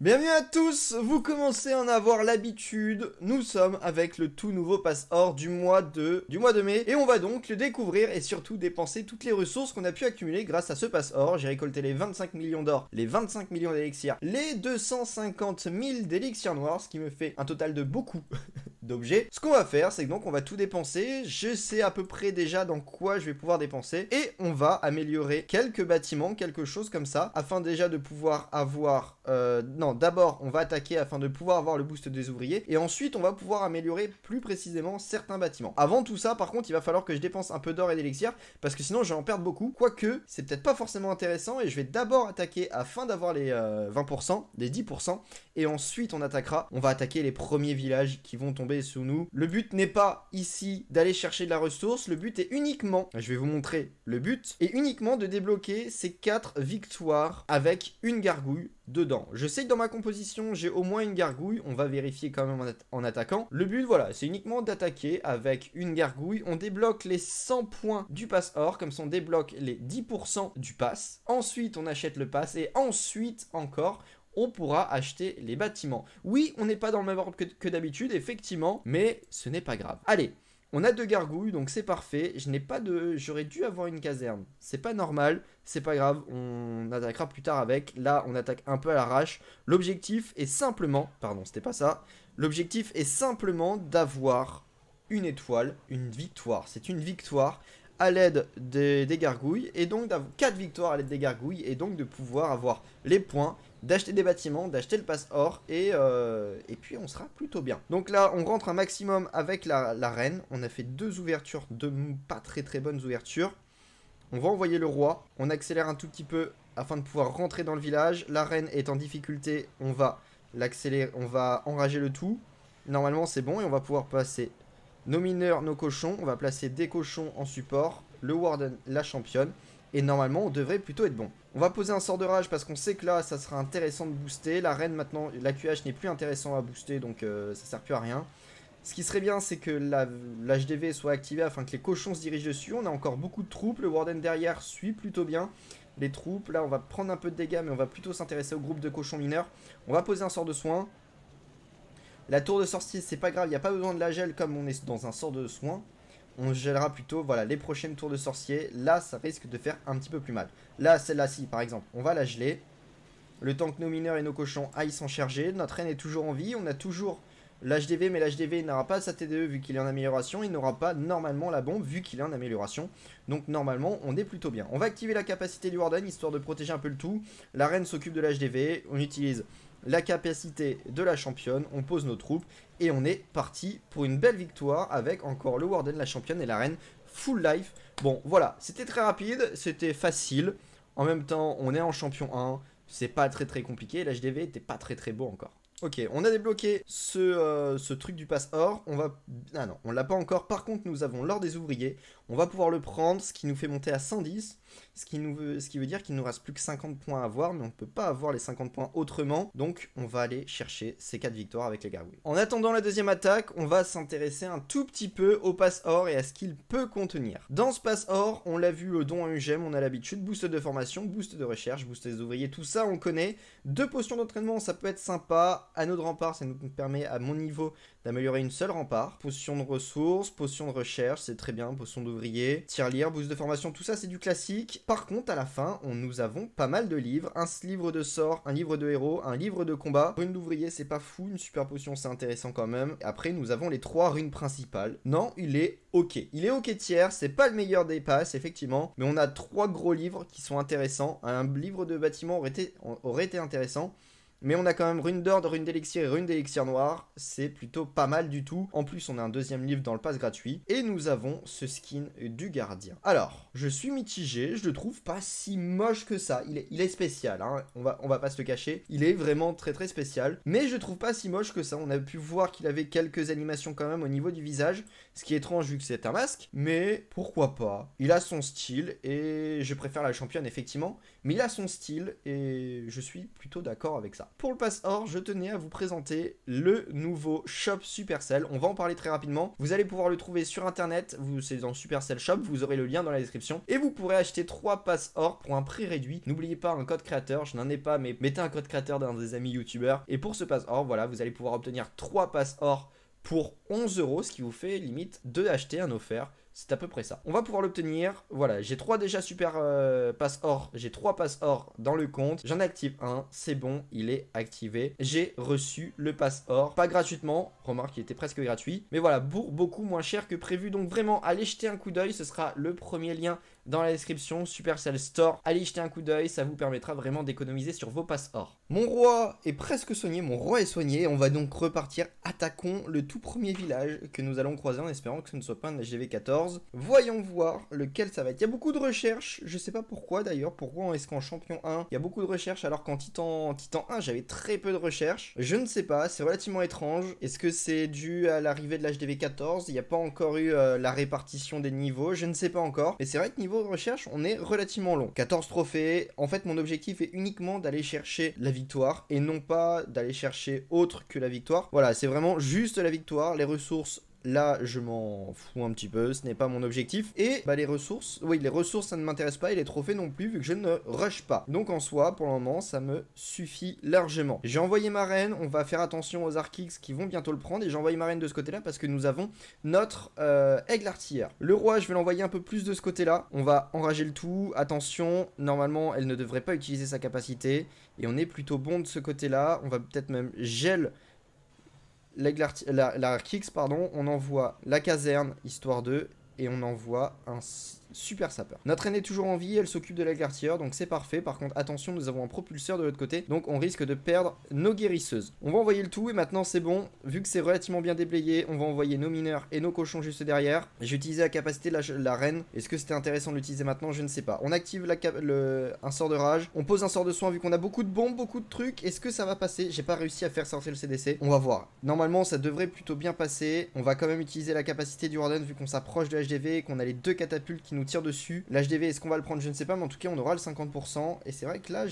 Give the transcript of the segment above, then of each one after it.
Bienvenue à tous, vous commencez à en avoir l'habitude, nous sommes avec le tout nouveau pass or du mois de mai et on va donc le découvrir et surtout dépenser toutes les ressources qu'on a pu accumuler grâce à ce pass or. J'ai récolté les 25 millions d'or, les 25 millions d'élixirs, les 250 000 d'élixirs noirs, ce qui me fait un total de beaucoup d'objets. Ce qu'on va faire, c'est que donc on va tout dépenser, je sais à peu près déjà dans quoi je vais pouvoir dépenser et on va améliorer quelques bâtiments, quelque chose comme ça, afin déjà de pouvoir avoir... non, d'abord on va attaquer afin de pouvoir avoir le boost des ouvriers et ensuite on va pouvoir améliorer plus précisément certains bâtiments. Avant tout ça, par contre, il va falloir que je dépense un peu d'or et d'élixir parce que sinon je vais en perdre beaucoup, quoique c'est peut-être pas forcément intéressant et je vais d'abord attaquer afin d'avoir les 20%, les 10% et ensuite on attaquera, on va attaquer les premiers villages qui vont tomber sous nous. Le but n'est pas ici d'aller chercher de la ressource, le but est uniquement, je vais vous montrer le but, est uniquement de débloquer ces 4 victoires avec une gargouille dedans. Je sais que dans ma composition j'ai au moins une gargouille, on va vérifier quand même en attaquant. Le but voilà, c'est uniquement d'attaquer avec une gargouille, on débloque les 100 points du pass or, comme ça on débloque les 10% du pass. Ensuite on achète le pass et ensuite encore on pourra acheter les bâtiments. Oui, on n'est pas dans le même ordre que d'habitude, effectivement, mais ce n'est pas grave. Allez, on a 2 gargouilles, donc c'est parfait. Je n'ai pas de... J'aurais dû avoir une caserne. C'est pas normal, c'est pas grave, on attaquera plus tard avec. Là, on attaque un peu à l'arrache. L'objectif est simplement... Pardon, c'était pas ça. L'objectif est simplement d'avoir une étoile, une victoire. C'est une victoire à l'aide des gargouilles, et donc d'avoir 4 victoires à l'aide des gargouilles, et donc de pouvoir avoir les points, d'acheter des bâtiments, d'acheter le pass or, et puis on sera plutôt bien. Donc là, on rentre un maximum avec la reine, on a fait 2 ouvertures, 2 pas très bonnes ouvertures. On va envoyer le roi, on accélère un tout petit peu afin de pouvoir rentrer dans le village. La reine est en difficulté, on va l'accélérer, on va enrager le tout. Normalement c'est bon, et on va pouvoir passer nos mineurs, nos cochons, on va placer des cochons en support, le warden, la championne, et normalement on devrait plutôt être bon. On va poser un sort de rage parce qu'on sait que là ça sera intéressant de booster. La reine maintenant, l'AQH n'est plus intéressant à booster, donc ça sert plus à rien. Ce qui serait bien, c'est que l'HDV soit activé afin que les cochons se dirigent dessus. On a encore beaucoup de troupes, le warden derrière suit plutôt bien les troupes. Là on va prendre un peu de dégâts, mais on va plutôt s'intéresser au groupe de cochons mineurs. On va poser un sort de soin. La tour de sorcier, c'est pas grave, il n'y a pas besoin de la gel comme on est dans un sort de soin. On gèlera plutôt, voilà, les prochaines tours de sorcier. Là, ça risque de faire un petit peu plus mal. Là, celle-là-ci, par exemple, on va la geler. Le temps que nos mineurs et nos cochons aillent s'en charger. Notre reine est toujours en vie. On a toujours l'HDV, mais l'HDV n'aura pas sa TDE vu qu'il est en amélioration. Il n'aura pas normalement la bombe vu qu'il est en amélioration. Donc normalement, on est plutôt bien. On va activer la capacité du Warden, histoire de protéger un peu le tout. La reine s'occupe de l'HDV. On utilise la capacité de la championne, on pose nos troupes et on est parti pour une belle victoire avec encore le warden, la championne et la reine full life. Bon voilà, c'était très rapide, c'était facile. En même temps, on est en champion 1, c'est pas très compliqué. L'HDV était pas très beau encore. Ok, on a débloqué ce truc du pass or. On va... Ah non, on l'a pas encore. Par contre, nous avons l'or des ouvriers. On va pouvoir le prendre, ce qui nous fait monter à 110. Ce qui veut dire qu'il nous reste plus que 50 points à avoir, mais on ne peut pas avoir les 50 points autrement. Donc, on va aller chercher ces 4 victoires avec les gargouilles. En attendant la deuxième attaque, on va s'intéresser un tout petit peu au pass or et à ce qu'il peut contenir. Dans ce pass or, on l'a vu, le don à UGM, on a l'habitude. Boost de formation, boost de recherche, boost des ouvriers, tout ça, on connaît. 2 potions d'entraînement, ça peut être sympa. Anneau de rempart, ça nous permet à mon niveau d'améliorer une seule rempart. Potion de ressources, potion de recherche, c'est très bien. Potion d'ouvrier, tirelire, boost de formation, tout ça c'est du classique. Par contre, à la fin, nous avons pas mal de livres. Un livre de sort, un livre de héros, un livre de combat. Rune d'ouvrier, c'est pas fou. Une super potion, c'est intéressant quand même. Après, nous avons les 3 runes principales. Non, il est ok. Il est ok tiers, c'est pas le meilleur des passes, effectivement. Mais on a 3 gros livres qui sont intéressants. Un livre de bâtiment aurait été intéressant. Mais on a quand même rune d'or, rune d'élixir et rune d'élixir noir. C'est plutôt pas mal du tout. En plus, on a un deuxième livre dans le pass gratuit. Et nous avons ce skin du gardien. Alors, je suis mitigé. Je le trouve pas si moche que ça. Il est spécial, hein. On va pas se le cacher. Il est vraiment très spécial. Mais je trouve pas si moche que ça. On a pu voir qu'il avait quelques animations quand même au niveau du visage. Ce qui est étrange vu que c'est un masque. Mais pourquoi pas. Il a son style. Et je préfère la championne, effectivement. Mais il a son style. Et je suis plutôt d'accord avec ça. ça. Pour le pass or, je tenais à vous présenter le nouveau shop Supercell. On va en parler très rapidement. Vous allez pouvoir le trouver sur internet, c'est dans Supercell Shop, vous aurez le lien dans la description. Et vous pourrez acheter 3 pass or pour un prix réduit. N'oubliez pas un code créateur, je n'en ai pas, mais mettez un code créateur d'un des amis youtubeurs. Et pour ce pass or, voilà, vous allez pouvoir obtenir 3 pass or pour 11 €, ce qui vous fait limite 2 achetés, un offert. C'est à peu près ça. On va pouvoir l'obtenir. Voilà, j'ai 3 déjà super pass or. J'ai 3 pass or dans le compte. J'en active un. C'est bon, il est activé. J'ai reçu le pass or. Pas gratuitement. Remarque, il était presque gratuit. Mais voilà, pour beaucoup moins cher que prévu. Donc vraiment, allez jeter un coup d'œil. Ce sera le premier lien dans la description. Supercell Store. Allez jeter un coup d'œil. Ça vous permettra vraiment d'économiser sur vos pass or. Mon roi est presque soigné. Mon roi est soigné. On va donc repartir. Attaquons le tout premier village que nous allons croiser en espérant que ce ne soit pas un HDV 14. Voyons voir lequel ça va être. Il y a beaucoup de recherches, je sais pas pourquoi d'ailleurs. Pourquoi est-ce qu'en champion 1 il y a beaucoup de recherches alors qu'en titan 1 j'avais très peu de recherches. Je ne sais pas, c'est relativement étrange. Est-ce que c'est dû à l'arrivée de l'HDV 14? Il n'y a pas encore eu la répartition des niveaux, je ne sais pas encore. Mais c'est vrai que niveau recherche on est relativement long. 14 trophées, en fait mon objectif est uniquement d'aller chercher la victoire et non pas d'aller chercher autre que la victoire. Voilà, c'est vraiment juste la victoire, les ressources. Là, je m'en fous un petit peu, ce n'est pas mon objectif. Et bah les ressources, oui, les ressources ça ne m'intéresse pas et les trophées non plus vu que je ne rush pas. Donc en soi, pour le moment, ça me suffit largement. J'ai envoyé ma reine, on va faire attention aux Arkix qui vont bientôt le prendre. Et j'ai envoyé ma reine de ce côté-là parce que nous avons notre aigle artilleur. Le roi, je vais l'envoyer un peu plus de ce côté-là. On va enrager le tout. Attention, normalement, elle ne devrait pas utiliser sa capacité. Et on est plutôt bon de ce côté-là. On va peut-être même gel l'Arkix, pardon, on envoie la caserne, histoire de, et on envoie un super sapeur. Notre reine est toujours en vie, elle s'occupe de l'aigle artilleur, donc c'est parfait. Par contre, attention, nous avons un propulseur de l'autre côté, donc on risque de perdre nos guérisseuses. On va envoyer le tout, et maintenant c'est bon, vu que c'est relativement bien déblayé, on va envoyer nos mineurs et nos cochons juste derrière. J'ai utilisé la capacité de la reine. Est-ce que c'était intéressant de l'utiliser maintenant? Je ne sais pas. On active un sort de rage, on pose un sort de soin, vu qu'on a beaucoup de bombes, beaucoup de trucs. Est-ce que ça va passer? J'ai pas réussi à faire sortir le CDC. On va voir. Normalement, ça devrait plutôt bien passer. On va quand même utiliser la capacité du Warden, vu qu'on s'approche de l'HDV et qu'on a les 2 catapultes qui nous tirent dessus. L'HDV, est-ce qu'on va le prendre? Je ne sais pas, mais en tout cas, on aura le 50%. Et c'est vrai que là,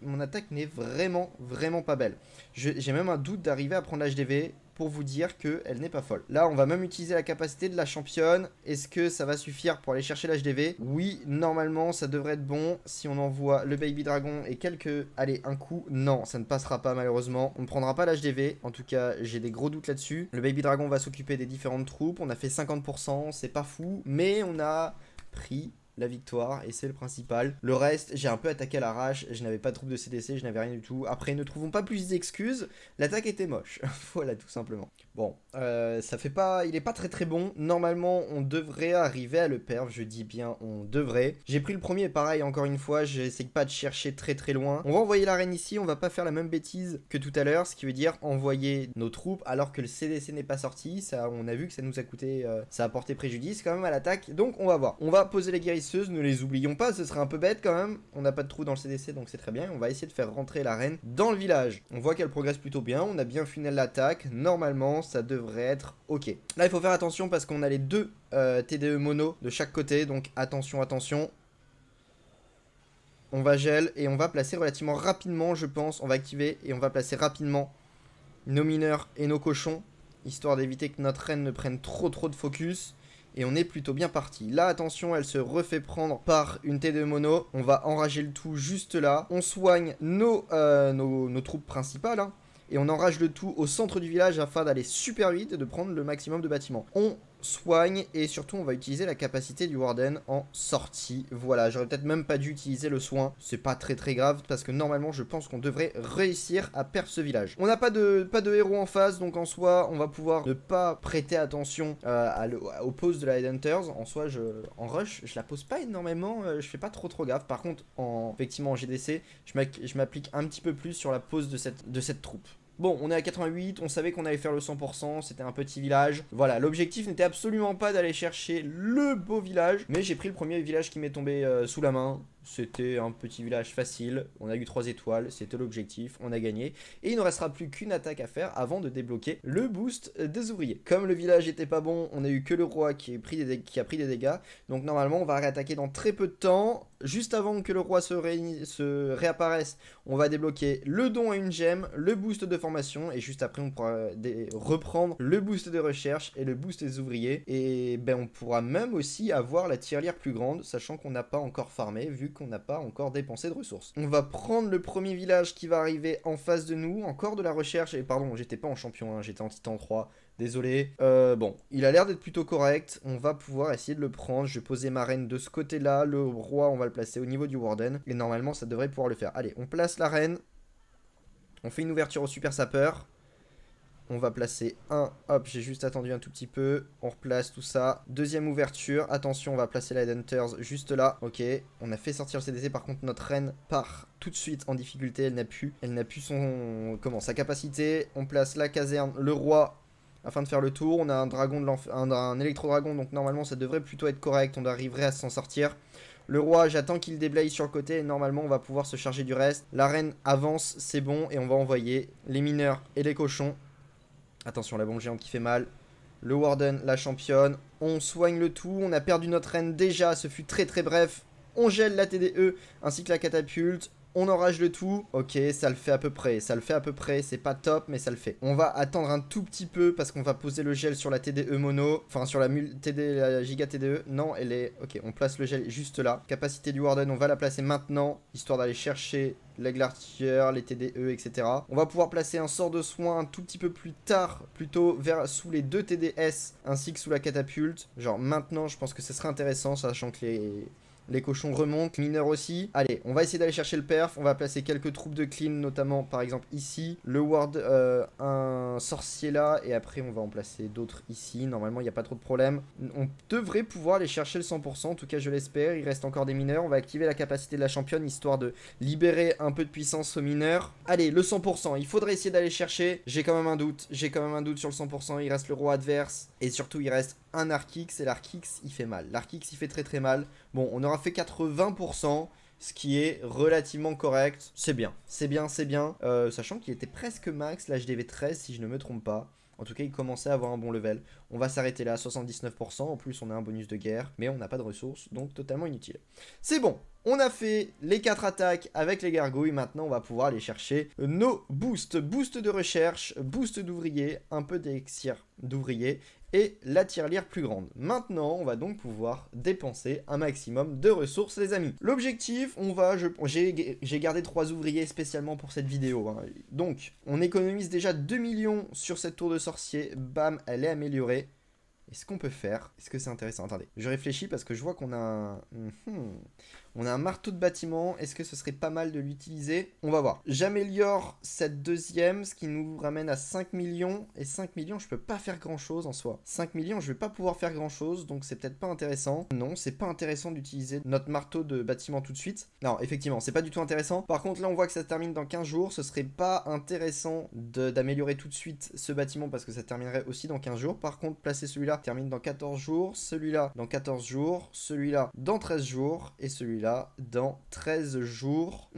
mon attaque n'est vraiment pas belle. J'ai même un doute d'arriver à prendre l'HDV pour vous dire qu'elle n'est pas folle. Là, on va même utiliser la capacité de la championne. Est-ce que ça va suffire pour aller chercher l'HDV? Oui, normalement, ça devrait être bon. Si on envoie le Baby Dragon et quelques... Allez, un coup. Non, ça ne passera pas, malheureusement. On ne prendra pas l'HDV. En tout cas, j'ai des gros doutes là-dessus. Le Baby Dragon va s'occuper des différentes troupes. On a fait 50%, c'est pas fou. Mais on a pris la victoire et c'est le principal. Le reste, j'ai un peu attaqué à l'arrache, je n'avais pas de troupe de CDC, je n'avais rien du tout. Après, ne trouvons pas plus d'excuses, l'attaque était moche. Voilà, tout simplement. Bon, ça fait pas... Il est pas très bon. Normalement, on devrait arriver à le perdre, je dis bien on devrait. J'ai pris le premier, pareil, encore une fois, j'essaie pas de chercher très loin. On va envoyer la reine ici, on va pas faire la même bêtise que tout à l'heure, ce qui veut dire envoyer nos troupes alors que le CDC n'est pas sorti. Ça, on a vu que ça nous a coûté... ça a porté préjudice quand même à l'attaque, donc on va voir. On va poser les guérisseuses, ne les oublions pas, ce serait un peu bête quand même. On n'a pas de trou dans le CDC, donc c'est très bien. On va essayer de faire rentrer la reine dans le village. On voit qu'elle progresse plutôt bien, on a bien funnel l'attaque. Normalement, ça devrait être ok. Là, il faut faire attention parce qu'on a les 2 TDE mono de chaque côté, donc attention. On va gel et on va placer relativement rapidement, je pense. On va activer et on va placer rapidement nos mineurs et nos cochons, histoire d'éviter que notre reine ne prenne trop de focus. Et on est plutôt bien parti. Là, attention, elle se refait prendre par une TDE mono. On va enrager le tout juste là. On soigne nos troupes principales, hein. Et on enrage le tout au centre du village afin d'aller super vite et de prendre le maximum de bâtiments. On soigne et surtout on va utiliser la capacité du Warden en sortie. Voilà, j'aurais peut-être même pas dû utiliser le soin. C'est pas très grave parce que normalement je pense qu'on devrait réussir à perdre ce village. On n'a pas de héros en face, donc en soi on va pouvoir ne pas prêter attention aux poses de la Headhunters. En soi, en rush, je la pose pas énormément, je fais pas trop gaffe. Par contre, effectivement en GDC, je m'applique un petit peu plus sur la pose de cette troupe. Bon, on est à 88, on savait qu'on allait faire le 100%, c'était un petit village. Voilà, l'objectif n'était absolument pas d'aller chercher le beau village, mais j'ai pris le premier village qui m'est tombé sous la main. C'était un petit village facile, on a eu 3 étoiles, c'était l'objectif, on a gagné. Et il ne restera plus qu'une attaque à faire avant de débloquer le boost des ouvriers. Comme le village était pas bon, on a eu que le roi qui a pris des dégâts. Donc normalement on va réattaquer dans très peu de temps. Juste avant que le roi se réapparaisse, on va débloquer le don à une gemme, le boost de formation. Et juste après on pourra reprendre le boost de recherche et le boost des ouvriers. Et ben on pourra même aussi avoir la tirelire plus grande, sachant qu'on n'a pas encore farmé, vu qu'on n'a pas encore dépensé de ressources. On va prendre le premier village qui va arriver en face de nous, encore de la recherche, et pardon, j'étais pas en champion 1, j'étais en titan 3, désolé. Bon, il a l'air d'être plutôt correct, on va pouvoir essayer de le prendre, je vais poser ma reine de ce côté-là, le roi on va le placer au niveau du warden, et normalement ça devrait pouvoir le faire. Allez, on place la reine, on fait une ouverture au super sapeur. On va placer un, hop, j'ai juste attendu un tout petit peu, on replace tout ça, deuxième ouverture, attention on va placer la Hunters juste là, ok, on a fait sortir le CDC, par contre notre reine part tout de suite en difficulté, elle n'a plus sa capacité, on place la caserne, le roi, afin de faire le tour, on a un dragon un électro-dragon, donc normalement ça devrait plutôt être correct, on arriverait à s'en sortir. Le roi, j'attends qu'il déblaye sur le côté et normalement on va pouvoir se charger du reste. La reine avance, c'est bon, et on va envoyer les mineurs et les cochons. Attention, la bombe géante qui fait mal. Le warden, la championne. On soigne le tout. On a perdu notre reine déjà. Ce fut très très bref. On gèle la TDE ainsi que la catapulte. On enrage le tout. Ok, ça le fait à peu près. Ça le fait à peu près. C'est pas top, mais ça le fait. On va attendre un tout petit peu parce qu'on va poser le gel sur la TDE mono. Enfin, sur la giga TDE. Non, elle est... Ok, on place le gel juste là. Capacité du warden, on va la placer maintenant. Histoire d'aller chercher l'aigle artilleur, les TDE, etc. On va pouvoir placer un sort de soin un tout petit peu plus tard, plutôt sous les 2 TDS ainsi que sous la catapulte. Genre maintenant, je pense que ce serait intéressant, sachant que les cochons remontent, mineurs aussi. Allez, on va essayer d'aller chercher le perf. On va placer quelques troupes de clean, notamment par exemple ici. Le ward, un sorcier là. Et après, on va en placer d'autres ici. Normalement, il n'y a pas trop de problème. On devrait pouvoir aller chercher le 100%. En tout cas, je l'espère. Il reste encore des mineurs. On va activer la capacité de la championne, histoire de libérer un peu de puissance aux mineurs. Allez, le 100%. Il faudrait essayer d'aller chercher. J'ai quand même un doute. J'ai quand même un doute sur le 100%. Il reste le roi adverse. Et surtout, il reste un Arkix. Et l'Arkix, il fait mal. L'Arkix, il fait très très mal. Bon, on aura fait 80%, ce qui est relativement correct. C'est bien, c'est bien, c'est bien. Sachant qu'il était presque max, l'HDV 13 si je ne me trompe pas. En tout cas, il commençait à avoir un bon level. On va s'arrêter là à 79%. En plus, on a un bonus de guerre, mais on n'a pas de ressources, donc totalement inutile. C'est bon, on a fait les 4 attaques avec les gargouilles. Maintenant, on va pouvoir aller chercher nos boosts. Boost de recherche, boost d'ouvriers, un peu d'élixir d'ouvriers et la tirelire plus grande. Maintenant, on va donc pouvoir dépenser un maximum de ressources, les amis. L'objectif, j'ai gardé 3 ouvriers spécialement pour cette vidéo. Hein. Donc, on économise déjà 2 millions sur cette tour de sorcier. Bam, elle est améliorée. Et ce qu'on peut faire, est-ce que c'est intéressant? Attendez, je réfléchis parce que je vois qu'on a un... On a un marteau de bâtiment, est-ce que ce serait pas mal de l'utiliser? On va voir. J'améliore cette deuxième, ce qui nous ramène à 5 millions. Et 5 millions, je peux pas faire grand-chose en soi. 5 millions, je vais pas pouvoir faire grand-chose, donc c'est peut-être pas intéressant. Non, c'est pas intéressant d'utiliser notre marteau de bâtiment tout de suite. Non, effectivement, c'est pas du tout intéressant. Par contre, là, on voit que ça se termine dans 15 jours. Ce serait pas intéressant d'améliorer tout de suite ce bâtiment parce que ça terminerait aussi dans 15 jours. Par contre, placer celui-là termine dans 14 jours, celui-là dans 14 jours, celui-là dans 13 jours et celui-là dans 13 jours.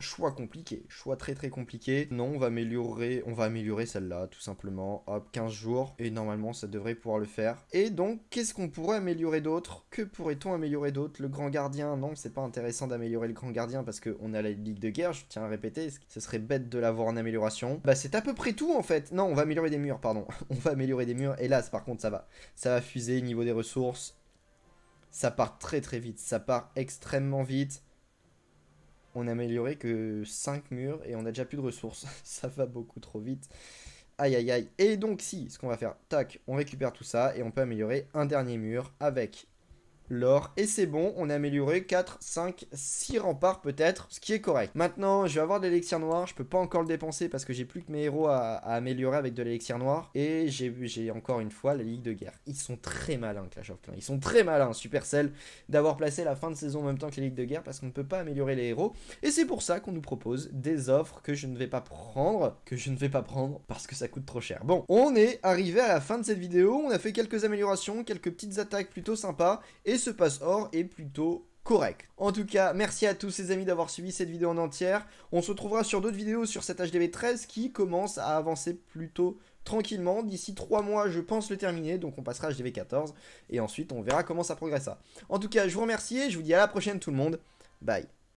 Choix compliqué, choix très très compliqué. Non, on va améliorer celle-là tout simplement. Hop, 15 jours et normalement ça devrait pouvoir le faire. Et donc, qu'est-ce qu'on pourrait améliorer d'autre? Que pourrait-on améliorer d'autre? Le grand gardien, non, c'est pas intéressant d'améliorer le grand gardien parce qu'on a la ligue de guerre, je tiens à répéter, ce serait bête de l'avoir en amélioration. Bah c'est à peu près tout en fait. Non, on va améliorer des murs, pardon. On va améliorer des murs et là, par contre, ça va fuser niveau des ressources. Ça part très très vite, ça part extrêmement vite. On a amélioré que 5 murs et on a déjà plus de ressources. Ça va beaucoup trop vite. Aïe aïe aïe. Et donc si, ce qu'on va faire, tac, on récupère tout ça et on peut améliorer un dernier mur avec l'or. Et c'est bon, on a amélioré 4, 5, 6 remparts peut-être, ce qui est correct. Maintenant, je vais avoir de l'élixir noir, je peux pas encore le dépenser parce que j'ai plus que mes héros à améliorer avec de l'élixir noir. Et j'ai encore une fois la ligue de guerre. Ils sont très malins, Clash of Clans. Ils sont très malins, Supercell, d'avoir placé la fin de saison en même temps que les ligues de guerre parce qu'on ne peut pas améliorer les héros. Et c'est pour ça qu'on nous propose des offres que je ne vais pas prendre, parce que ça coûte trop cher. Bon, on est arrivé à la fin de cette vidéo, on a fait quelques améliorations, quelques petites attaques plutôt sympas, et ce pass or est plutôt correct. En tout cas, merci à tous les amis d'avoir suivi cette vidéo en entière. On se retrouvera sur d'autres vidéos sur cet HDV 13 qui commence à avancer plutôt tranquillement. D'ici 3 mois, je pense le terminer, donc on passera à HDV 14 et ensuite on verra comment ça progressera. En tout cas, je vous remercie et je vous dis à la prochaine tout le monde. Bye.